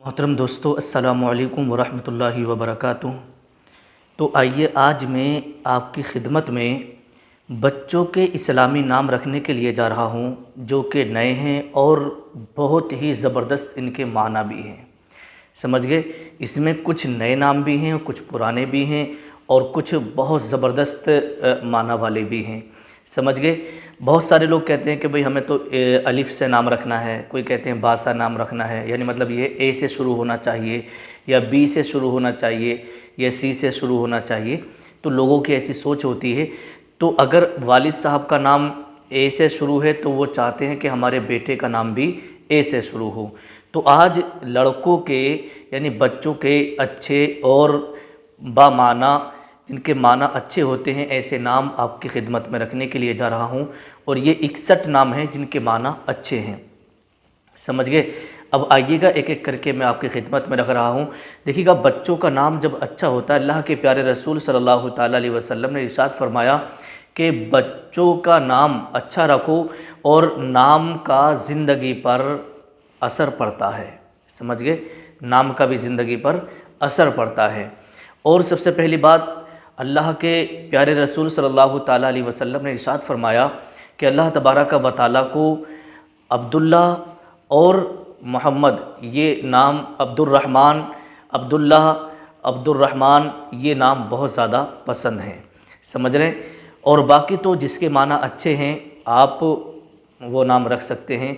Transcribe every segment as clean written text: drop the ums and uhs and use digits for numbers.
محترم دوستو، السلام علیکم ورحمۃ اللہ وبرکاتہ۔ تو آئیے آج میں آپ کی خدمت میں بچوں کے اسلامی نام رکھنے کے لیے جا رہا ہوں، جو کہ نئے ہیں اور بہت ہی زبردست ان کے معنی بھی ہیں۔ سمجھ گئے؟ اس میں کچھ نئے نام بھی ہیں، کچھ پرانے بھی ہیں اور کچھ بہت زبردست معنی والے بھی ہیں۔ سمجھ گئے؟ بہت سارے لوگ کہتے ہیں کہ بھئی ہمیں تو الف سے نام رکھنا ہے، کوئی کہتے ہیں با سے نام رکھنا ہے، یعنی مطلب یہ اے سے شروع ہونا چاہیے یا بی سے شروع ہونا چاہیے یا سی سے شروع ہونا چاہیے۔ تو لوگوں کی ایسی سوچ ہوتی ہے۔ تو اگر والد صاحب کا نام اے سے شروع ہے تو وہ چاہتے ہیں کہ ہمارے بیٹے کا نام بھی اے سے شروع ہو۔ تو آج لڑکوں کے یعنی بچوں کے اچھے اور بامعنی، جن کے معنی اچھے ہوتے ہیں، ایسے نام آپ کی خدمت میں رکھنے کے لیے جا رہا ہوں، اور یہ 61 نام ہیں جن کے معنی اچھے ہیں۔ سمجھ گئے؟ اب آئیے گا ایک ایک کر کے میں آپ کی خدمت میں رکھ رہا ہوں۔ دیکھیے گا، بچوں کا نام جب اچھا ہوتا ہے، اللہ کے پیارے رسول صلی اللہ تعالیٰ علیہ وسلم نے ارشاد فرمایا کہ بچوں کا نام اچھا رکھو اور نام کا زندگی پر اثر پڑتا ہے۔ سمجھ گئے؟ نام کا بھی زندگی پر اثر پڑتا ہے۔ اور سب سے پہلی بات، اللہ کے پیارے رسول صلی اللہ تعالیٰ علیہ وسلم نے ارشاد فرمایا کہ اللہ تبارک و تعالیٰ کو عبداللہ اور محمد، یہ نام عبدالرحمن یہ نام بہت زیادہ پسند ہیں۔ سمجھ رہے ہیں؟ اور باقی تو جس کے معنی اچھے ہیں آپ وہ نام رکھ سکتے ہیں۔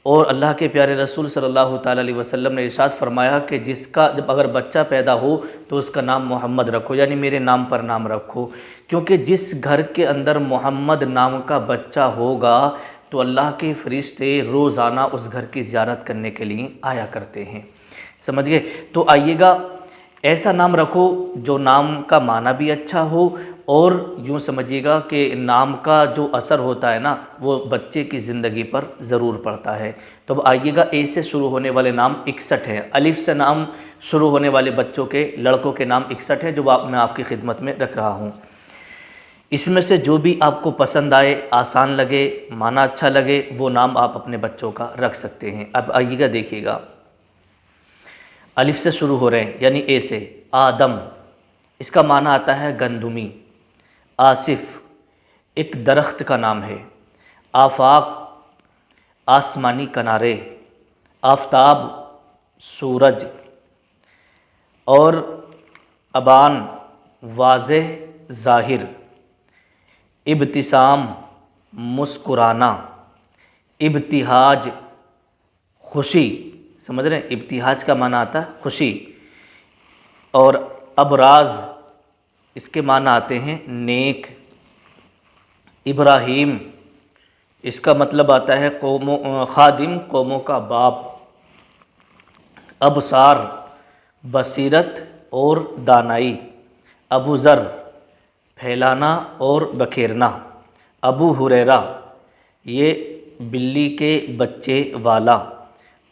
اور اللہ کے پیارے رسول صلی اللہ تعالیٰ علیہ وسلم نے ارشاد فرمایا کہ جس کا جب اگر بچہ پیدا ہو تو اس کا نام محمد رکھو، یعنی میرے نام پر نام رکھو، کیونکہ جس گھر کے اندر محمد نام کا بچہ ہوگا تو اللہ کے فرشتے روزانہ اس گھر کی زیارت کرنے کے لیے آیا کرتے ہیں۔ سمجھ گئے؟ تو آئیے گا، ایسا نام رکھو جو نام کا معنی بھی اچھا ہو، اور یوں سمجھیے گا کہ نام کا جو اثر ہوتا ہے نا، وہ بچے کی زندگی پر ضرور پڑتا ہے۔ تو اب آئیے گا، اے سے شروع ہونے والے نام 61 ہیں، الف سے نام شروع ہونے والے بچوں کے لڑکوں کے نام 61 ہیں، جو میں آپ کی خدمت میں رکھ رہا ہوں۔ اس میں سے جو بھی آپ کو پسند آئے، آسان لگے، معنی اچھا لگے، وہ نام آپ اپنے بچوں کا رکھ سکتے ہیں۔ اب آئیے گا، دیکھیے گا، الف سے شروع ہو رہے ہیں یعنی اے سے۔ آدم، اس کا معنی آتا ہے گندمی۔ آصف، ایک درخت کا نام ہے۔ آفاق، آسمانی کنارے۔ آفتاب، سورج۔ اور ابان، واضح، ظاہر۔ ابتسام، مسکرانا۔ ابتہاج، خوشی۔ سمجھ رہے ہیں؟ ابتہاج کا معنی آتا ہے خوشی۔ اور ابراز، اس کے معنی آتے ہیں نیک۔ ابراہیم، اس کا مطلب آتا ہے خادم، قوموں کا باپ۔ ابصار، بصیرت اور دانائی۔ ابو ذر، پھیلانا اور بکھیرنا۔ ابو ہریرہ، یہ بلی کے بچے والا۔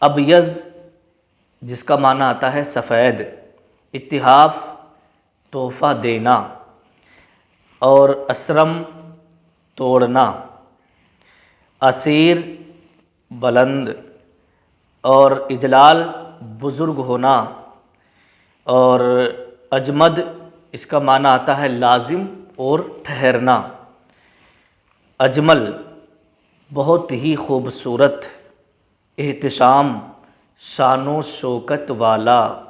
ابیض، جس کا معنی آتا ہے سفید۔ اتحاف، تحفہ دینا۔ اور اسرم، توڑنا۔ اسیر، بلند۔ اور اجلال، بزرگ ہونا۔ اور اجمد، اس کا معنی آتا ہے لازم اور ٹھہرنا۔ اجمل، بہت ہی خوبصورت۔ احتشام، شان و شوکت والا۔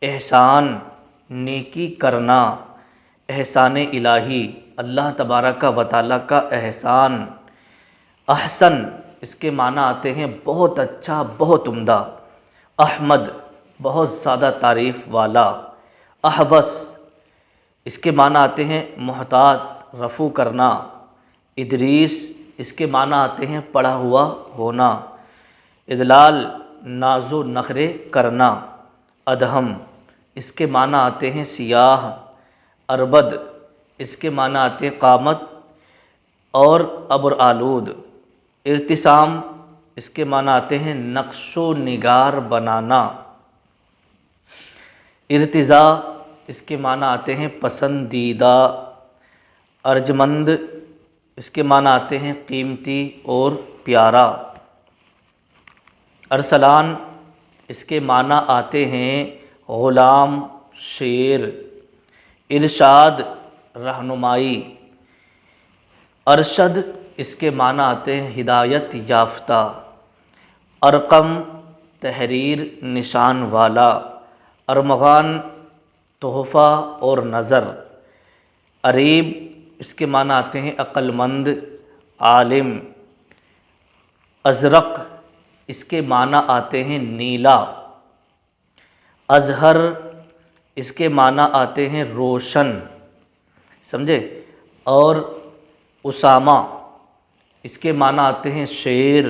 احسان، نیکی کرنا۔ احسان الہی، اللہ تبارک و تعالیٰ کا احسان۔ احسن، اس کے معنی آتے ہیں بہت اچھا، بہت عمدہ۔ احمد، بہت زیادہ تعریف والا۔ احوص، اس کے معنی آتے ہیں محتاط، رفع کرنا۔ ادریس، اس کے معنی آتے ہیں پڑھا ہوا ہونا۔ ادلال، ناز و نخرے کرنا۔ ادہم، اس کے معنی آتے ہیں سیاہ۔ اربد، اس کے معنی آتے ہیں قامت اور ابر آلود۔ ارتسام، اس کے معنی آتے ہیں نقش و نگار بنانا۔ ارتضاء، اس کے معنی آتے ہیں پسندیدہ۔ ارجمند، اس کے معنی آتے ہیں قیمتی اور پیارا۔ ارسلان، اس کے معنی آتے ہیں غلام، شیر، ارشاد، رہنمائی، ارشد اس کے معنی آتے ہیں ہدایت یافتہ، ارقم تحریر نشان والا، ارمغان تحفہ اور نظر، اریب اس کے معنی آتے ہیں عقل مند، عالم، ازرق اس کے معنی آتے ہیں نیلا، ازہر اس کے معنی آتے ہیں روشن، سمجھے، اور اسامہ اس کے معنی آتے ہیں شیر،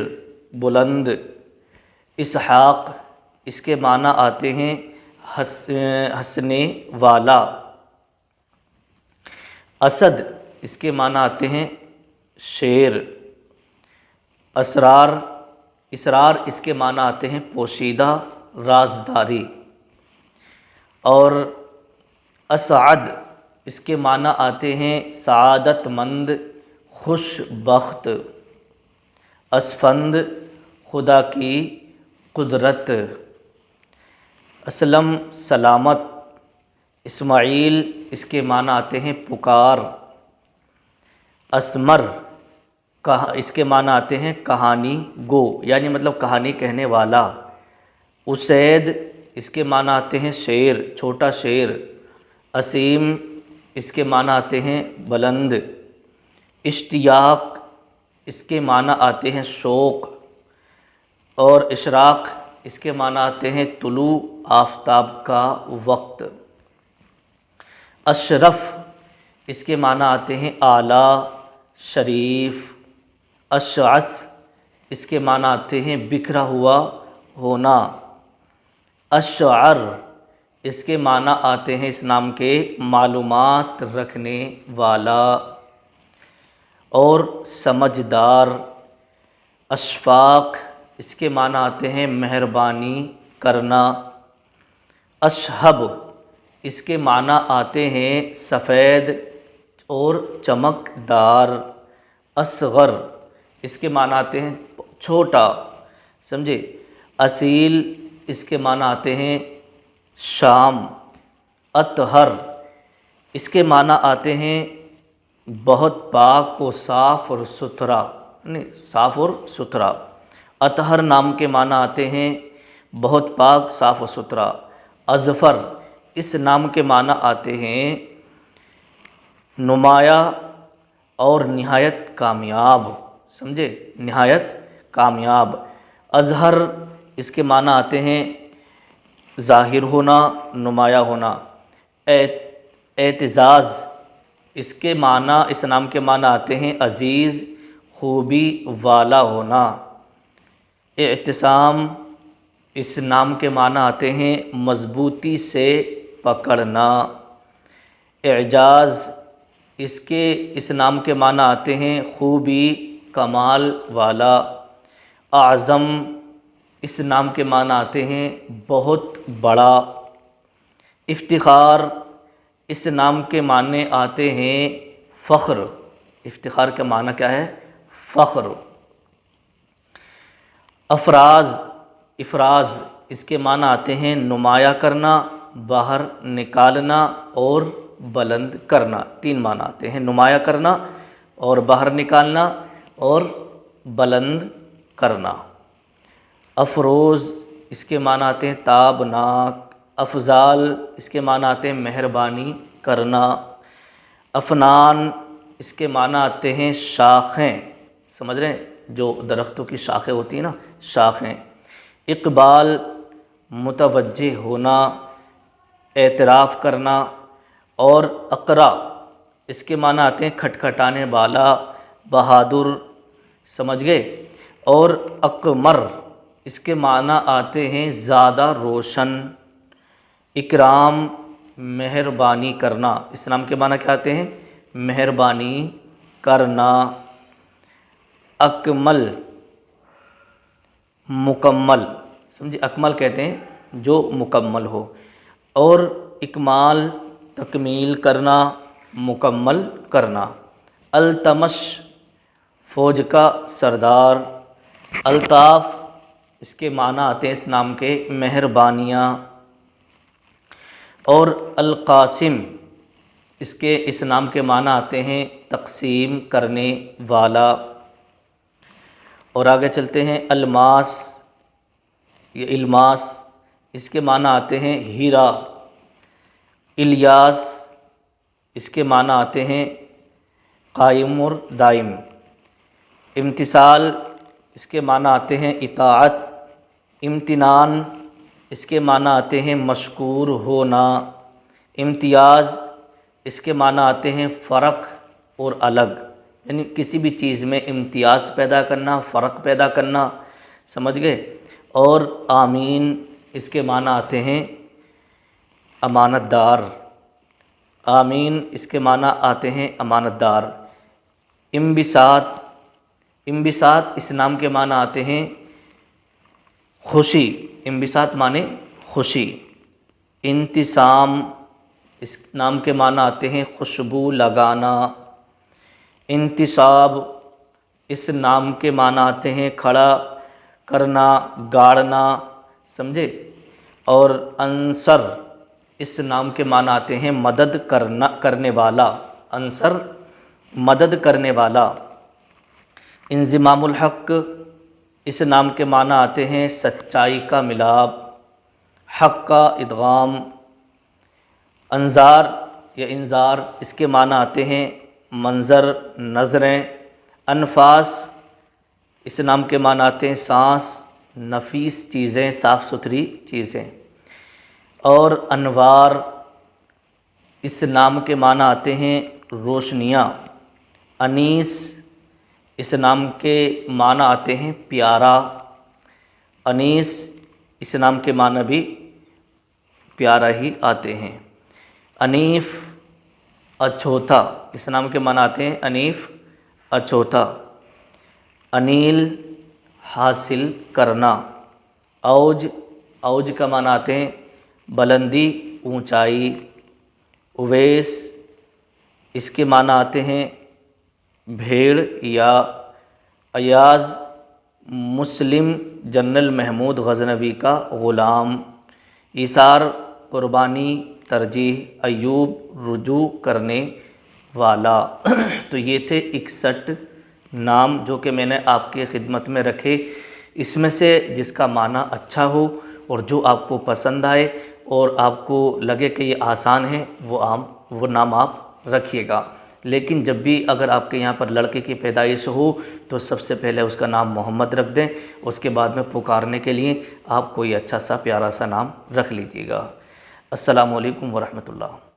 بلند، اسحاق اس کے معنی آتے ہیں ہنسنے والا، اسد اس کے معنی آتے ہیں شیر، اسرار اس کے معنی آتے ہیں پوشیدہ، رازداری، اور اسعد اس کے معنی آتے ہیں سعادت مند، خوش بخت، اسفند خدا کی قدرت، اسلم سلامت، اسماعیل اس کے معنی آتے ہیں پکار، اسمر اس کے معنی آتے ہیں کہانی گو، یعنی مطلب کہانی کہنے والا، اسید اس کے معنی آتے ہیں شیر، چھوٹا شیر، اسیم اس کے معنی آتے ہیں بلند، اشتیاق اس کے معنی آتے ہیں شوق، اور اشراق اس کے معنی آتے ہیں طلوع آفتاب کا وقت، اشرف اس کے معنی آتے ہیں اعلیٰ، شریف، اشعث اس کے معنی آتے ہیں بکھرا ہوا ہونا، اشعر اس کے معنی آتے ہیں اس نام کے معلومات رکھنے والا اور سمجھدار، اشفاق اس کے معنی آتے ہیں مہربانی کرنا، اشہب اس کے معنی آتے ہیں سفید اور چمکدار، اصغر اس کے معنی آتے ہیں چھوٹا، سمجھے، اصیل اس کے معنی آتے ہیں شام، اطہر اس کے معنی آتے ہیں بہت پاک و صاف اور ستھرا، صاف اور ستھرا، اطہر نام کے معنی آتے ہیں بہت پاک، صاف و ستھرا، اظفر اس نام کے معنی آتے ہیں نمایاں اور نہایت کامیاب، سمجھے، نہایت کامیاب، اظہر اس کے معنی آتے ہیں ظاہر ہونا، نمایاں ہونا، اعتزاز اس کے معنی، اس نام کے معنی آتے ہیں عزیز، خوبی والا ہونا، اعتصام اس نام کے معنی آتے ہیں مضبوطی سے پکڑنا، اعجاز اس نام کے معنی آتے ہیں خوبی، کمال والا، اعظم اس نام کے معنی آتے ہیں بہت بڑا، افتخار اس نام کے معنی آتے ہیں فخر، افتخار کا معنی کیا ہے؟ فخر، افراز اس کے معنی آتے ہیں نمایاں کرنا، باہر نکالنا اور بلند کرنا، تین معنی آتے ہیں، نمایاں کرنا اور باہر نکالنا اور بلند کرنا، افروز اس کے معنی آتے ہیں تابناک، افضال اس کے معنی آتے ہیں مہربانی کرنا، افنان اس کے معنی آتے ہیں شاخیں، سمجھ رہے ہیں، جو درختوں کی شاخیں ہوتی ہیں نا، شاخیں، اقبال متوجہ ہونا، اعتراف کرنا، اور اقرا اس کے معنی آتے ہیں کھٹکھٹانے والا، بہادر، سمجھ گئے، اور اقمر اس کے معنی آتے ہیں زیادہ روشن، اکرام مہربانی کرنا، اس نام کے معنی کیا آتے ہیں؟ مہربانی کرنا، اکمل مکمل، سمجھے، اکمل کہتے ہیں جو مکمل ہو، اور اکمال تکمیل کرنا، مکمل کرنا، التمش فوج کا سردار، الطاف اس کے معنی آتے ہیں اس نام کے مہربانیاں، اور القاسم اس نام کے معنی آتے ہیں تقسیم کرنے والا۔ اور آگے چلتے ہیں الماس، یہ الماس اس کے معنی آتے ہیں ہیرا۔ الیاس اس کے معنی آتے ہیں قائم اور دائم۔ امتثال اس کے معنی آتے ہیں اطاعت۔ امتنان اس کے معنی آتے ہیں مشکور ہونا۔ امتیاز اس کے معنی آتے ہیں فرق اور الگ، یعنی کسی بھی چیز میں امتیاز پیدا کرنا، فرق پیدا کرنا، سمجھ گئے۔ اور آمین اس کے معنی آتے ہیں امانت دار۔ آمین اس کے معنی آتے ہیں امانت دار۔ انبساط اس نام کے معنی آتے ہیں خوشی۔ انبساط معنی خوشی۔ انتسام اس نام کے معنی آتے ہیں خوشبو لگانا۔ انتصاب اس نام کے معنی آتے ہیں کھڑا کرنا، گاڑنا، سمجھے۔ اور انصر اس نام کے معنی آتے ہیں مدد کرنے والا۔ انصر مدد کرنے والا۔ انضمام الحق اس نام کے معنی آتے ہیں سچائی کا ملاپ، حق کا ادغام۔ انظار یا انذار اس کے معنی آتے ہیں منظر، نظریں۔ انفاس اس نام کے معنی آتے ہیں سانس، نفیس چیزیں، صاف ستھری چیزیں۔ اور انوار اس نام کے معنی آتے ہیں روشنیاں۔ انیس اس نام کے معنی آتے ہیں پیارا۔ انیس اس نام کے معنی بھی پیارا ہی آتے ہیں۔ انیف اچھوتا اس نام کے معنی آتے ہیں انیف، اچھوتا۔ انیل حاصل کرنا۔ اوج کا معنی آتے ہیں بلندی، اونچائی۔ اویس اس کے معنی آتے ہیں بھیڑ یا ایاز، مسلم جنرل محمود غزنوی کا غلام۔ ایثار قربانی، ترجیح۔ ایوب رجوع کرنے والا۔ تو یہ تھے 61 نام جو کہ میں نے آپ کی خدمت میں رکھے۔ اس میں سے جس کا معنی اچھا ہو اور جو آپ کو پسند آئے اور آپ کو لگے کہ یہ آسان ہے وہ نام آپ رکھیے گا۔ لیکن جب بھی اگر آپ کے یہاں پر لڑکے کی پیدائش ہو تو سب سے پہلے اس کا نام محمد رکھ دیں، اس کے بعد میں پکارنے کے لیے آپ کوئی اچھا سا پیارا سا نام رکھ لیجیے گا۔ السلام علیکم ورحمۃ اللہ۔